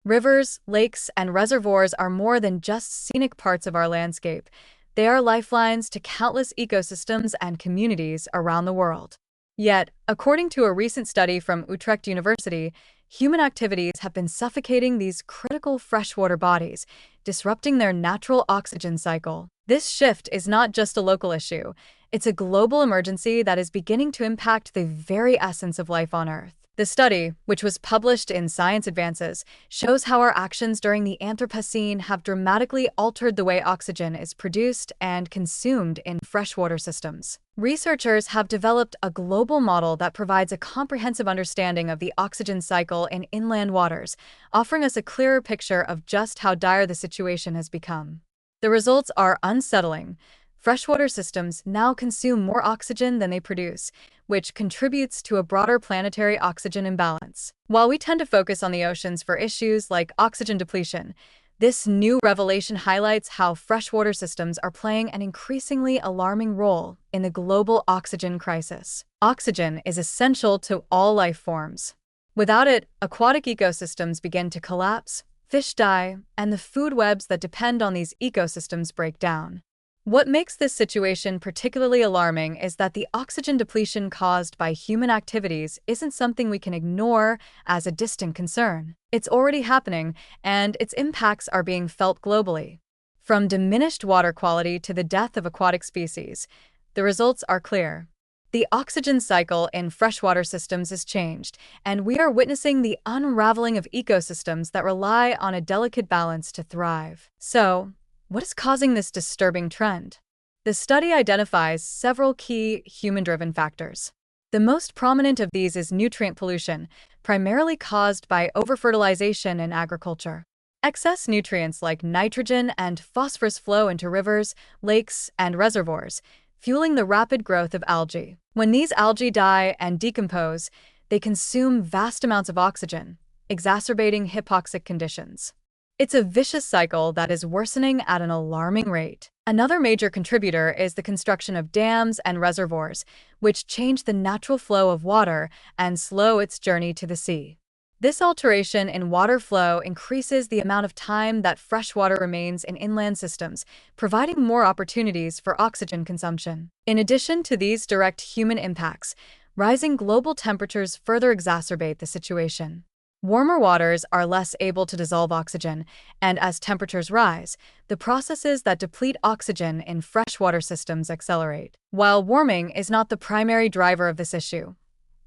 Rivers, lakes, and reservoirs are more than just scenic parts of our landscape. They are lifelines to countless ecosystems and communities around the world. Yet, according to a recent study from Utrecht University, human activities have been suffocating these critical freshwater bodies, disrupting their natural oxygen cycle. This shift is not just a local issue, it's a global emergency that is beginning to impact the very essence of life on Earth. The study, which was published in Science Advances, shows how our actions during the Anthropocene have dramatically altered the way oxygen is produced and consumed in freshwater systems. Researchers have developed a global model that provides a comprehensive understanding of the oxygen cycle in inland waters, offering us a clearer picture of just how dire the situation has become. The results are unsettling. Freshwater systems now consume more oxygen than they produce, which contributes to a broader planetary oxygen imbalance. While we tend to focus on the oceans for issues like oxygen depletion, this new revelation highlights how freshwater systems are playing an increasingly alarming role in the global oxygen crisis. Oxygen is essential to all life forms. Without it, aquatic ecosystems begin to collapse, fish die, and the food webs that depend on these ecosystems break down. What makes this situation particularly alarming is that the oxygen depletion caused by human activities isn't something we can ignore as a distant concern. It's already happening, and its impacts are being felt globally. From diminished water quality to the death of aquatic species, the results are clear. The oxygen cycle in freshwater systems is changed, and we are witnessing the unraveling of ecosystems that rely on a delicate balance to thrive. So, what is causing this disturbing trend? The study identifies several key human-driven factors. The most prominent of these is nutrient pollution, primarily caused by overfertilization in agriculture. Excess nutrients like nitrogen and phosphorus flow into rivers, lakes, and reservoirs, fueling the rapid growth of algae. When these algae die and decompose, they consume vast amounts of oxygen, exacerbating hypoxic conditions. It's a vicious cycle that is worsening at an alarming rate. Another major contributor is the construction of dams and reservoirs, which change the natural flow of water and slow its journey to the sea. This alteration in water flow increases the amount of time that fresh water remains in inland systems, providing more opportunities for oxygen consumption. In addition to these direct human impacts, rising global temperatures further exacerbate the situation. Warmer waters are less able to dissolve oxygen, and as temperatures rise, the processes that deplete oxygen in freshwater systems accelerate. While warming is not the primary driver of this issue,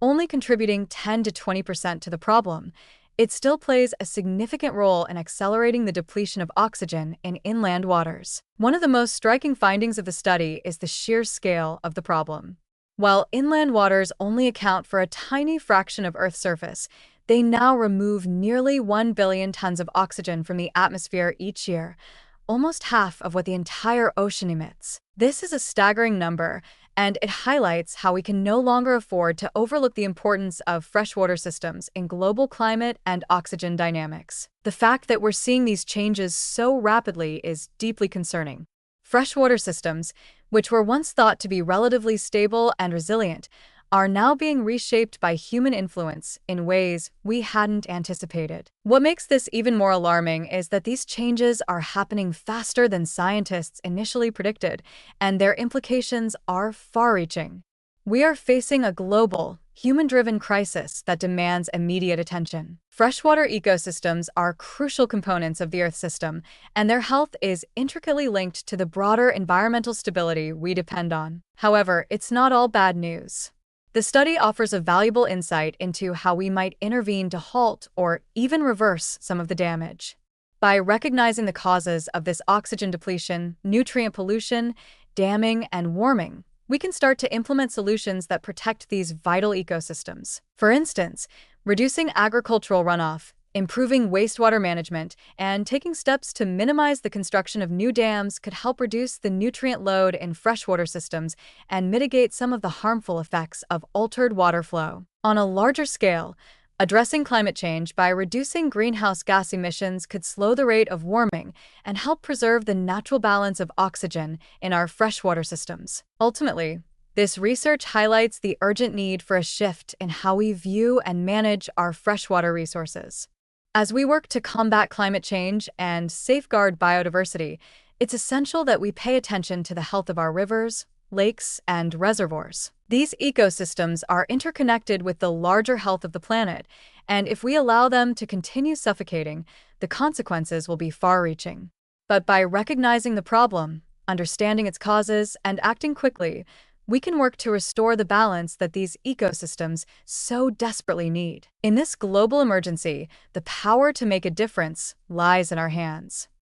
only contributing 10 to 20% to the problem, it still plays a significant role in accelerating the depletion of oxygen in inland waters. One of the most striking findings of the study is the sheer scale of the problem. While inland waters only account for a tiny fraction of Earth's surface, they now remove nearly 1 billion tons of oxygen from the atmosphere each year, almost half of what the entire ocean emits. This is a staggering number, and it highlights how we can no longer afford to overlook the importance of freshwater systems in global climate and oxygen dynamics. The fact that we're seeing these changes so rapidly is deeply concerning. Freshwater systems, which were once thought to be relatively stable and resilient, are now being reshaped by human influence in ways we hadn't anticipated. What makes this even more alarming is that these changes are happening faster than scientists initially predicted, and their implications are far-reaching. We are facing a global, human-driven crisis that demands immediate attention. Freshwater ecosystems are crucial components of the Earth system, and their health is intricately linked to the broader environmental stability we depend on. However, it's not all bad news. The study offers a valuable insight into how we might intervene to halt or even reverse some of the damage. By recognizing the causes of this oxygen depletion, nutrient pollution, damming, and warming, we can start to implement solutions that protect these vital ecosystems. For instance, reducing agricultural runoff, improving wastewater management, and taking steps to minimize the construction of new dams could help reduce the nutrient load in freshwater systems and mitigate some of the harmful effects of altered water flow. On a larger scale, addressing climate change by reducing greenhouse gas emissions could slow the rate of warming and help preserve the natural balance of oxygen in our freshwater systems. Ultimately, this research highlights the urgent need for a shift in how we view and manage our freshwater resources. As we work to combat climate change and safeguard biodiversity, it's essential that we pay attention to the health of our rivers, lakes, and reservoirs. These ecosystems are interconnected with the larger health of the planet, and if we allow them to continue suffocating, the consequences will be far-reaching. But by recognizing the problem, understanding its causes, and acting quickly, we can work to restore the balance that these ecosystems so desperately need. In this global emergency, the power to make a difference lies in our hands.